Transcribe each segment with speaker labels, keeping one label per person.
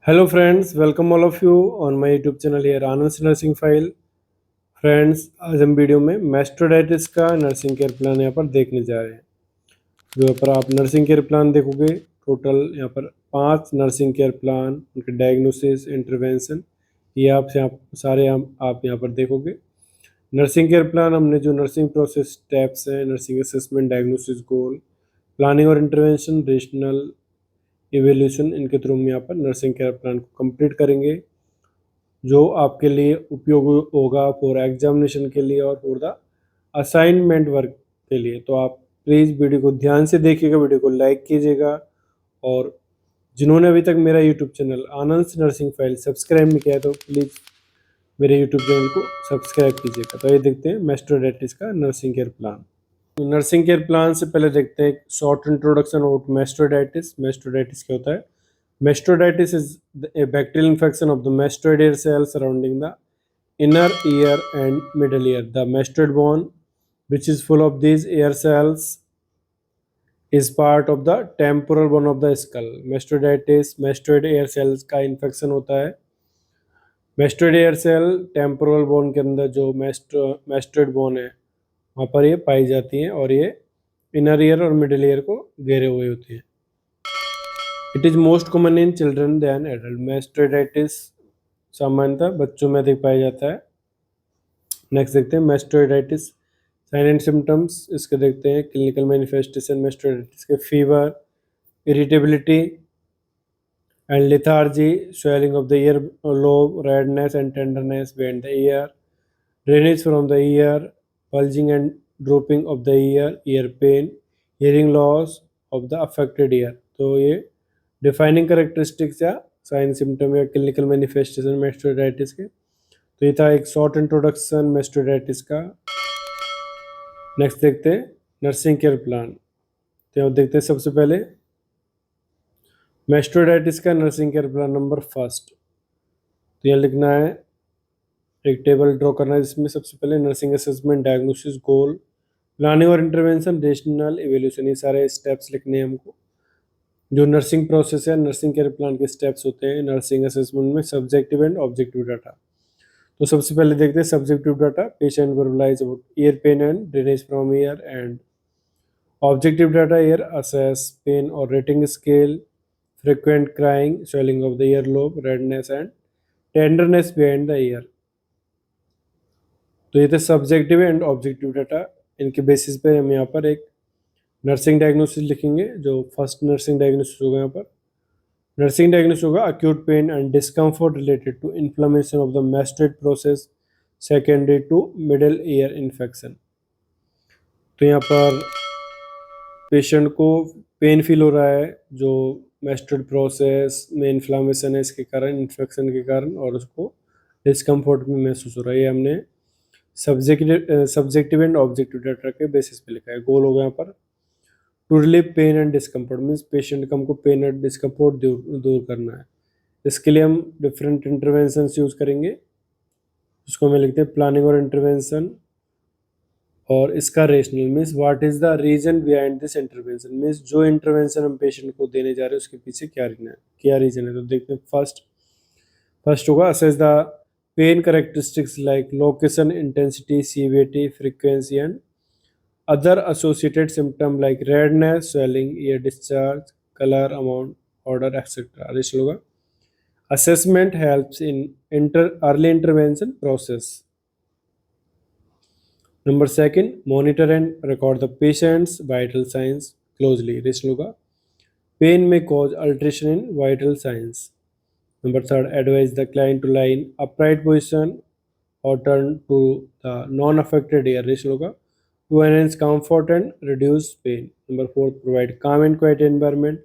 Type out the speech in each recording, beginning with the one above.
Speaker 1: Hello friends, welcome all of you on my YouTube channel here Anand nursing file. Friends, आज हम video में मेस्टोडाइटिस का nursing care plan यहाँ पर देखने जा रहे हैं। जो यहाँ पर आप नर्सिंग केयर प्लान देखोगे, टोटल यहाँ पर 5 नर्सिंग केयर प्लान, उनके डायग्नोसिस, इंटरवेंशन, ये आप यहाँ पर देखोगे। नर्सिंग केयर प्लान हमने जो नर्सिंग प्रोसेस स्टेप्स हैं, nursing assessment, diagnosis, goal, planning और इंटरवेंशन, रेशनल इवेल्यूशन, इनके थ्रू हम यहाँ पर नर्सिंग केयर प्लान को कंप्लीट करेंगे, जो आपके लिए उपयोग होगा फॉर एग्जामिनेशन के लिए और फॉर द असाइनमेंट वर्क के लिए। तो आप प्लीज़ वीडियो को ध्यान से देखिएगा, वीडियो को लाइक कीजिएगा, और जिन्होंने अभी तक मेरा यूट्यूब चैनल आनंद नर्सिंग फाइल सब्सक्राइब नहीं किया है तो प्लीज़ मेरे यूट्यूब चैनल को सब्सक्राइब कीजिएगा। तो ये देखते हैं मेस्टोडाइटिस का nursing care plan. Nursing care plan से पहले देखते हैं शॉर्ट इंट्रोडक्शन ऑफ मेस्टोडाइटिस। मेस्टोडाइटिस क्या होता है? Mastoiditis is a bacterial infection of the mastoid hair cells surrounding the inner ear and middle ear. The mastoid bone, which is full of these ear cells, is part of the temporal bone of the skull. Mastoiditis mastoid ear cells का infection होता है। mastoid ear cell temporal bone के अंदर जो mastoid bone है वहाँ पर ये पाई जाती हैं, और ये इनर ईयर और मिडिल ईयर को घेरे हुए होती हैं। It is most common in children than adult. Mastoiditis सामान्यतः बच्चों में अधिक पाया जाता है। नेक्स्ट देखते हैं मेस्टोइडाइटिस साइन एंड सिम्टम्स। इसके देखते हैं क्लिनिकल मैनिफेस्टेशन मेस्टोइडाइटिस के: fever, irritability and lethargy, swelling of the ear lobe, redness and tenderness behind the ear, drainage from the ear, bulging and drooping of the ear pain, hearing loss of the affected ear. तो ये defining characteristics या sign symptom या clinical manifestation mastoiditis के। तो ये था एक short introduction मेस्टोइडाइटिस का। नेक्स्ट देखते हैं नर्सिंग केयर प्लान। तो यहाँ देखते हैं सबसे पहले मेस्टोइडाइटिस का nursing care plan number first. तो यहाँ लिखना है, एक टेबल ड्रॉ करना है जिसमें सबसे पहले nursing assessment, diagnosis, goal, planning और इंटरवेंशन, रेशनल इवेल्यूशन, ये सारे स्टेप्स लिखने हैं हमको। जो नर्सिंग प्रोसेस है, नर्सिंग केयर प्लान के स्टेप्स होते हैं नर्सिंग असेसमेंट में: सब्जेक्टिव एंड ऑब्जेक्टिव डाटा। तो सबसे पहले देखते हैं subjective data. Patient verbalize about ear pain and drainage from ear. And objective data: ear assess pain और rating scale, frequent crying, swelling of the ear lobe, redness and tenderness behind the year. तो ये थे subjective and objective data. इनके basis पे हम यहाँ पर एक नर्सिंग डायग्नोसिस लिखेंगे। जो फर्स्ट नर्सिंग डायग्नोसिस होगा, यहाँ पर नर्सिंग डायग्नोसिस होगा acute pain and discomfort related to inflammation of the mastoid process secondary to middle ear infection. तो यहाँ पर पेशेंट को पेन फील हो रहा है जो मेस्टोइड प्रोसेस में इन्फ्लामेशन है इसके कारण, इन्फेक्शन के कारण, और उसको डिस्कम्फर्ट भी महसूस हो रहा है। ये हमने सब्जेक्टिव एंड ऑब्जेक्टिव डाटा के बेसिस पे लिखा है। गोल होगा यहाँ पर to relieve pain and discomfort, means patient का हमको पेन एंड डिस्कम्फर्ट दूर करना है। इसके लिए हम डिफरेंट इंटरवेंशन यूज़ करेंगे। उसको हमें लिखते हैं प्लानिंग और इंटरवेंशन, और इसका rationale means what is the reason behind this intervention, means जो इंटरवेंशन हम पेशेंट को देने जा रहे हैं उसके पीछे क्या रीजन है। तो देखते हैं फर्स्ट होगा assess the pain characteristics like location, intensity, severity, frequency and other associated symptom like redness, swelling, ear discharge, color, amount, odor, etc. This होगा assessment helps in early intervention process. Number second, monitor and record the patient's vital signs closely. This होगा pain may cause alteration in vital signs. Number third, advise the client to lie in upright position or turn to the non-affected ear. This होगा to enhance comfort and reduce pain. Number 4, provide calm and quiet environment,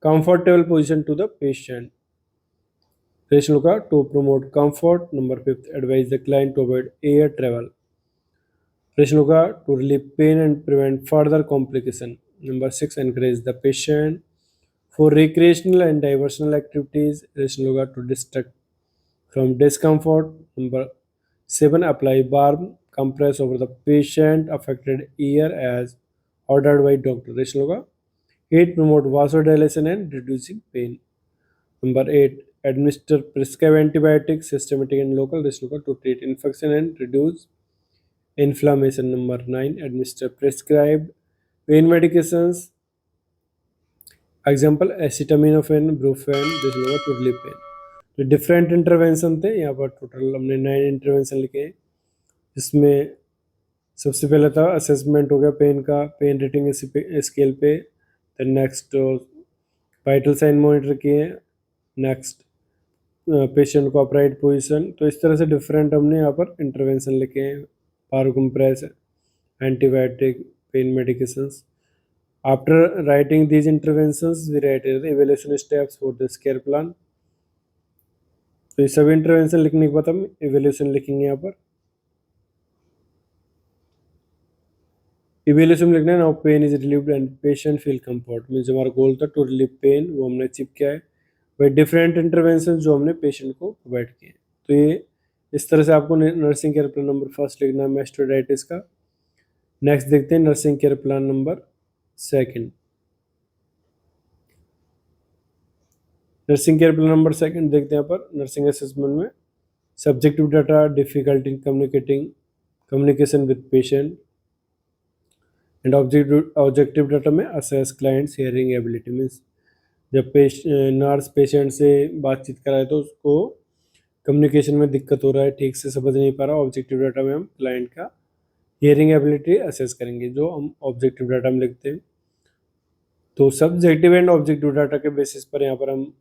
Speaker 1: comfortable position to the patient. Reshnuka to promote comfort. Number 5, advise the client to avoid air travel. Reshnuka to relieve pain and prevent further complication. Number 6, encourage the patient for recreational and diversional activities. Reshnuka to distract from discomfort. Number 7, apply balm compress over the patient affected ear as ordered by doctor. Reshnuka 8, promote vasodilation and reducing pain. Number 8, administer prescribe antibiotics, systematic and local, to treat infection and reduce inflammation. Number 9, administer prescribed pain medications, example acetaminophen, brufen, to relieve pain. तो different intervention थे, यहाँ पर total हमने 9 intervention लिखे हैं, जिसमें सबसे पहला था असेसमेंट हो गया पेन का, पेन रेटिंग स्केल पे, then next vital sign monitor किए, नेक्स्ट पेशेंट को अपराइट पोजीशन। तो इस तरह से डिफरेंट हमने यहाँ पर इंटरवेंशन लिखे हैं, पारोकम्प्रेस, antibiotic, pain medications. After writing these interventions we write the evaluation steps for this care plan. तो ये सभी इंटरवेंशन लिखने के बाद हम इवैल्यूएशन लिखेंगे। यहाँ पर इवैल्यूएशन लिखना है, now pain is relieved and patient feel comfort, means हमारा गोल था टू रिलीव पेन, वो हमने अचीव किया है बाई डिफरेंट इंटरवेंशन जो हमने पेशेंट को प्रोवाइड किए। तो ये इस तरह से आपको nursing care plan number first लिखना है मास्टरडाइटिस का। नेक्स्ट देखते हैं nursing care plan number second. Nursing care plan number second देखते हैं यहाँ पर नर्सिंग असेसमेंट में subjective data, difficulty in communication with patient, and objective data में assess clients hearing ability, means जब नर्स पेशेंट से बातचीत कराए तो उसको कम्युनिकेशन में दिक्कत हो रहा है, ठीक से समझ नहीं पा रहा, ऑब्जेक्टिव डाटा में हम क्लाइंट का हियरिंग एबिलिटी असेस करेंगे, जो हम ऑब्जेक्टिव डाटा में लिखते हैं। तो सब्जेक्टिव एंड ऑब्जेक्टिव डाटा के बेसिस पर यहाँ पर हम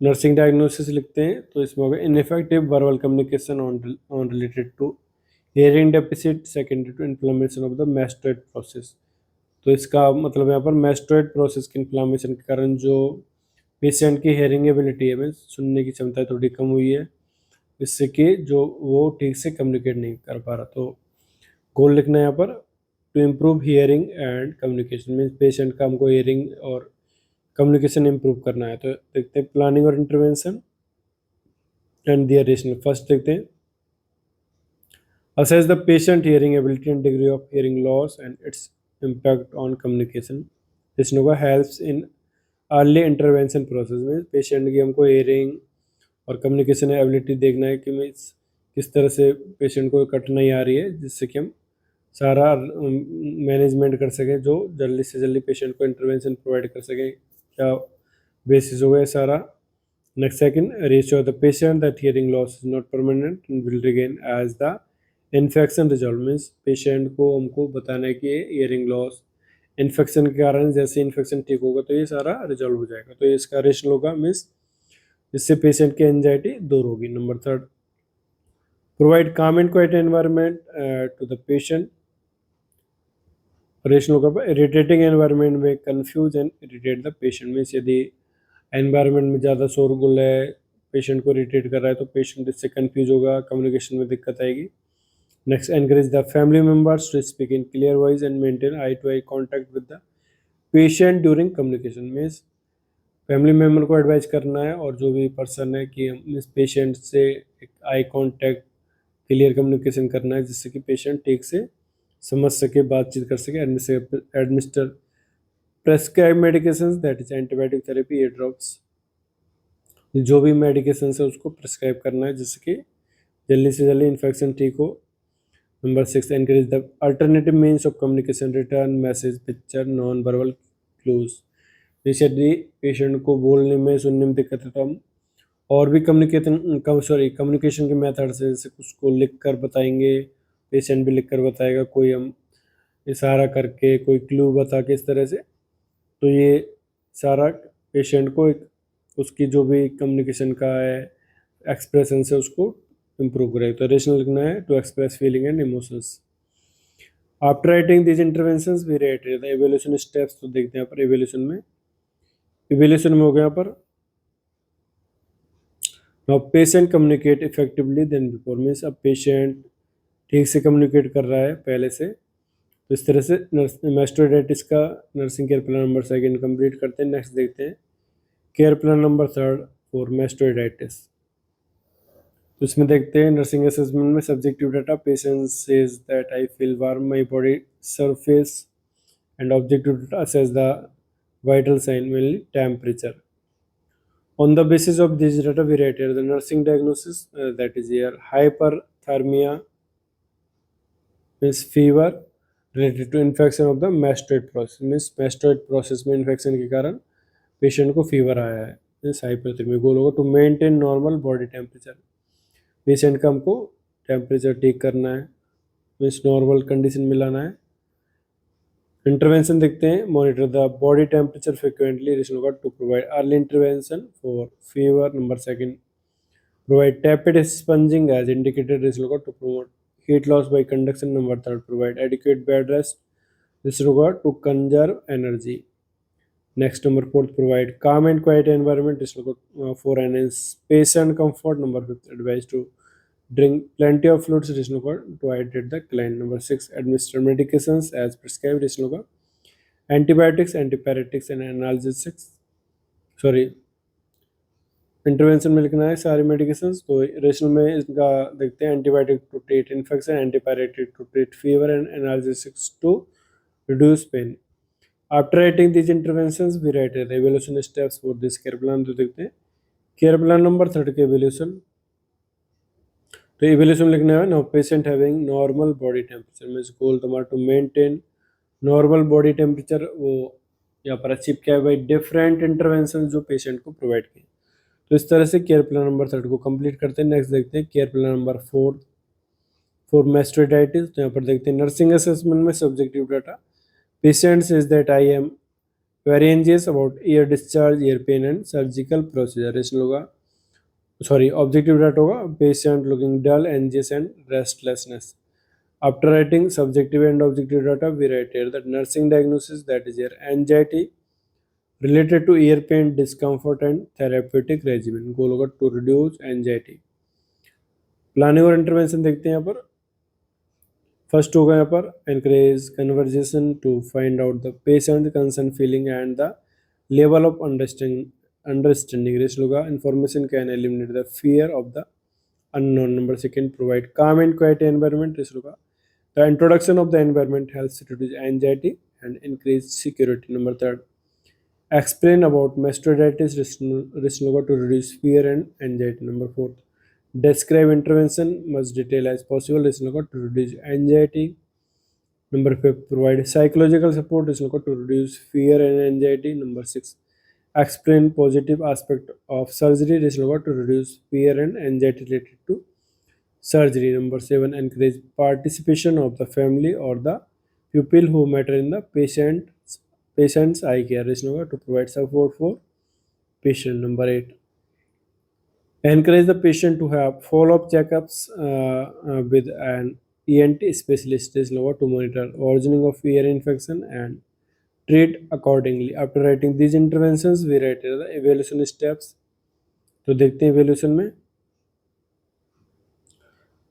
Speaker 1: नर्सिंग डायग्नोसिस लिखते हैं। तो इसमें होगा ineffective verbal communication on related to hearing deficit secondary to inflammation of the mastoid process. तो इसका मतलब यहाँ पर मैस्टोइड प्रोसेस की इन्फ्लामेशन के कारण जो पेशेंट की हियरिंग एबिलिटी है, मीन्स सुनने की क्षमता थोड़ी कम हुई है, इससे कि जो वो ठीक से कम्युनिकेट नहीं कर पा रहा। तो गोल लिखना है यहाँ पर to improve hearing and communication, means patient का हमको हियरिंग और कम्युनिकेशन इम्प्रूव करना है। तो देखते हैं प्लानिंग और intervention and their rationale. First देखते हैं assess the patient hearing ability and degree of hearing loss and its impact on communication. This helps in early intervention process में पेशेंट की हमको hearing और कम्युनिकेशन एबिलिटी देखना है कि मीन्स किस तरह से पेशेंट को कठिनाई आ रही है, जिससे कि हम सारा मैनेजमेंट कर सकें, जो जल्दी से जल्दी पेशेंट को इंटरवेंशन प्रोवाइड कर सकें, क्या बेसिस हो गया सारा। Next second, ratio of the patient that hearing loss is not permanent and will regain as the infection resolve, means patient को हमको बताना है कि हियरिंग लॉस इन्फेक्शन के कारण, जैसे इन्फेक्शन ठीक होगा तो ये सारा रिजॉल्व हो जाएगा। तो इसका रेशनल होगा, मीन्स इससे पेशेंट की एंजाइटी दूर होगी। Number third, provide calm and quiet environment to the patient. Rationale होगा इरिटेटिंग एनवायरनमेंट में confuse and irritate the patient, means यदि एनवायरनमेंट में ज़्यादा शोरगुल है, पेशेंट को इरिटेट कर रहा है, तो पेशेंट इससे कन्फ्यूज होगा, कम्युनिकेशन में दिक्कत आएगी। Next, encourage the family members to speak in clear voice and maintain eye-to-eye contact with the patient during communication. Means family member को एडवाइस करना है और जो भी पर्सन है कि हम इस पेशेंट से एक आई कॉन्टैक्ट, क्लियर कम्युनिकेशन करना है, जिससे कि पेशेंट ठीक से समझ सके, बातचीत कर सके। Administer prescribe medications, that is antibiotic therapy, air drops, जो भी मेडिकेशन है उसको प्रेस्क्राइब करना है, जिससे कि जल्दी से जल्दी इन्फेक्शन ठीक हो। Number 6, encourage the alternative means of communication, return message, picture, non-verbal clues. जैसे यदि पेशेंट को बोलने में, सुनने में दिक्कत है, तो हम और भी कम्युनिकेशन के मेथड से, जैसे उसको लिख कर बताएंगे, पेशेंट भी लिख कर बताएगा, कोई हम इशारा करके, कोई क्लू बता के, इस तरह से। तो ये सारा पेशेंट को एक उसकी जो भी कम्युनिकेशन का है, एक्सप्रेशन से उसको इम्प्रूव करेगा। तो रेशनल लिखना है to express feeling and emotions. After writing these interventions we write the evaluation steps. तो देखते हैं यहाँ पर इवैल्यूएशन में हो गया यहाँ पर now patient communicate effectively then before, means अब पेशेंट ठीक से कम्युनिकेट कर रहा है पहले से। तो इस तरह से मास्टरडाइटिस का nursing care plan number second complete करते हैं। नेक्स्ट देखते हैं care plan number third for mastoiditis. तो इसमें देखते हैं नर्सिंग असेसमेंट में subjective data, patient says that I feel warm my body surface, and objective data assess the vital sign, mainly temperature. On the basis of this data, we write here the nursing diagnosis, that is here hyperthermia means fever related to infection of the mastoid process, means mastoid process में infection के कारण patient को fever आया है, means hyperthermia. Goal होगा to maintain normal body temperature, patient का हमको temperature ठीक करना है, मीन्स नॉर्मल कंडीशन में लाना है। इंटरवेंशन देखते हैं, monitor the body temperature frequently, होगा to provide early intervention for fever. Number second, provide tepid sponging as indicated, होगा to promote heat loss by conduction. Number third, provide adequate bed rest, होगा to conserve energy. Next, number fourth, provide calm and quiet environment, for enhance patient comfort. Number fifth, advise to drink plenty of fluids, to hydrate the client. Number six, administer medications as prescribed, antibiotics, antipyretics and analgesics, sorry, intervention में लिखना है सारी medications. तो rational में इसका देखते हैं, antibiotic to treat infection, antipyretic to treat fever and analgesics to reduce pain. After writing these interventions we write the evolution steps for this care plan. तो देखते हैं केयर प्लान नंबर 3 के evolution. तो evaluation लिखना है, now patient having normal body temperature, means goal तुम्हारा to maintain normal body temperature, वो यहाँ पर अचीव किया है बाई डिफरेंट इंटरवेंशन जो पेशेंट को प्रोवाइड किए। तो इस तरह से केयर प्लान नंबर 3 को कंप्लीट करते हैं। नेक्स्ट देखते हैं care plan number 4 for mastoiditis. तो यहाँ पर देखते हैं नर्सिंग असेसमेंट में subjective data, patient says that I am very anxious about ear discharge, ear pain and surgical procedure. इसमें होगा, सॉरी, ऑब्जेक्टिव डाटा होगा patient looking dull, anxious and restlessness. After writing subjective and objective data, we write here that nursing diagnosis, that is here anxiety related to ear pain, discomfort and therapeutic regimen। गोल होगा to reduce anxiety। Planning और intervention देखते हैं यहाँ पर। First होगा यहाँ पर encourage conversation to find out the patient concern, feeling and the level of understanding। रेस होगा information can eliminate the fear of the unknown। Number second, provide calm and quiet environment। रेस होगा the introduction of the environment helps reduce anxiety and increase security। Number third, explain about mastoiditis, to reduce fear and anxiety। Number fourth, describe intervention much detail as possible, to reduce anxiety। Number fifth, provide psychological support, to reduce fear and anxiety। Number six, explain positive aspect of surgery, to reduce fear and anxiety related to surgery। Number 7, encourage participation of the family or the pupil who matter in the patient's eye care, to provide support for patient। Number 8, encourage the patient to have follow-up checkups with an ENT specialist, to monitor worsening of ear infection and treat accordingly। After writing these interventions, we write the evaluation steps। तो देखते हैं evaluation में,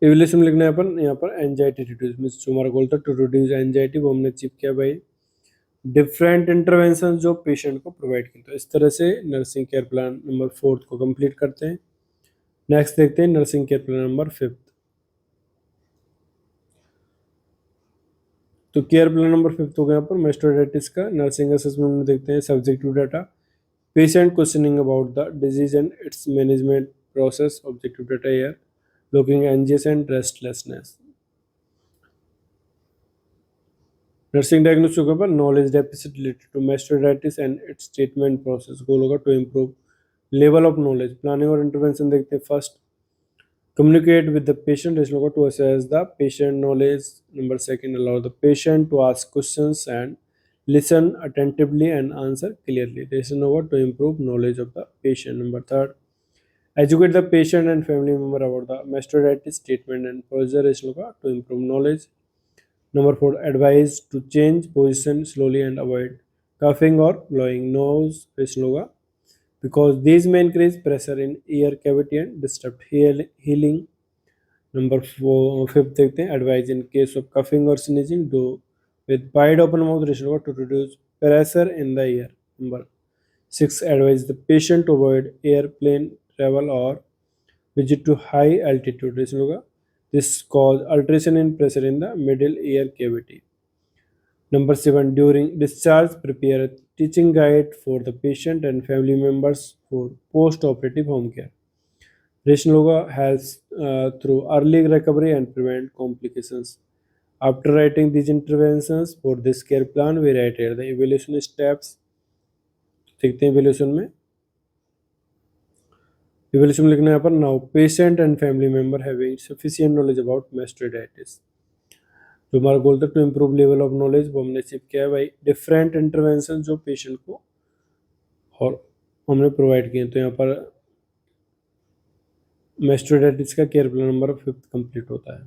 Speaker 1: evolution में लिखना है अपन यहाँ पर anxiety reduce, means जो हमारा गोल था टू रिड्यूस एंजाइटी, वो हमने अचीव किया भाई डिफरेंट इंटरवेंशन जो पेशेंट को प्रोवाइड किए। तो इस तरह से नर्सिंग केयर प्लान नंबर 4 को कंप्लीट करते हैं। नेक्स्ट देखते हैं नर्सिंग केयर प्लान नंबर 5। तो केयर प्लान नंबर 5 हो गया यहाँ पर मास्टोइडाइटिस का नर्सिंग असेसमेंट में देखते हैं subjective data, patient questioning about the disease and its management process. Objective data here looking anxious and restlessness। Nursing diagnosis के ऊपर knowledge deficit related to mastoiditis and its treatment process. Goal होगा to improve level of knowledge. Planning और intervention देखते हैं। First, communicate with the patient, होगा to assess the patient knowledge. Number second, allow the patient to ask questions and listen attentively and answer clearly. Reason होगा to improve knowledge of the patient. Number third, educate the patient and family member about the mastoiditis treatment and procedure, to improve knowledge। Number 4, advise to change position slowly and avoid coughing or blowing nose, because these may increase pressure in ear cavity and disrupt healing। Number 5 देखते हैं, advise in case of coughing or sneezing do with wide open mouth, to reduce pressure in the ear। Number 6, advise the patient to avoid airplane travel or visit to high altitude, this cause alteration in pressure in the middle ear cavity। Number 7, during discharge prepare teaching guide for the patient and family members for post-operative home care. Rational Yoga helps through early recovery and prevent complications. After writing these interventions for this care plan, we write here the evaluation steps. देखते हैं evaluation में लिखना है यहाँ पर now patient and family member having sufficient knowledge about mastoiditis. जो हमारा goal था to improve level of knowledge वो हमने अचीव किया है भाई डिफरेंट इंटरवेंशन जो पेशेंट को और हमने प्रोवाइड किए। तो यहाँ पर मेस्टोडाइटिस का केयर प्लान नंबर 5 कंप्लीट होता है।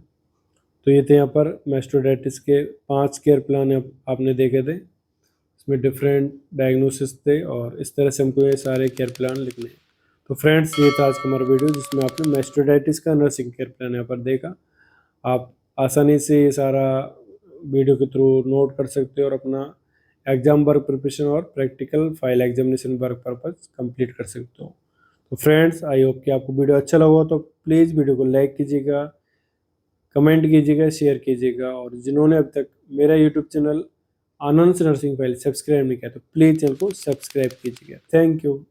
Speaker 1: तो ये थे यहाँ पर मेस्टोडाइटिस के 5 केयर प्लान आपने देखे थे, इसमें डिफरेंट डायग्नोसिस थे और इस तरह से हमको ये सारे केयर प्लान लिखने हैं। तो फ्रेंड्स ये था आज का हमारा वीडियो जिसमें आपने मेस्टोडाइटिस का नर्सिंग केयर प्लान यहाँ पर देखा। आप आसानी से ये सारा वीडियो के थ्रू नोट कर सकते हो और अपना एग्जाम वर्क प्रिपरेशन और practical file examination work purpose complete कर सकते हो। तो फ्रेंड्स आई होप कि आपको वीडियो अच्छा लगा तो प्लीज़ वीडियो को लाइक कीजिएगा, कमेंट कीजिएगा, शेयर कीजिएगा और जिन्होंने अब तक मेरा यूट्यूब चैनल आनंद नर्सिंग फाइल सब्सक्राइब नहीं किया तो प्लीज़ चैनल को सब्सक्राइब कीजिएगा। Thank you.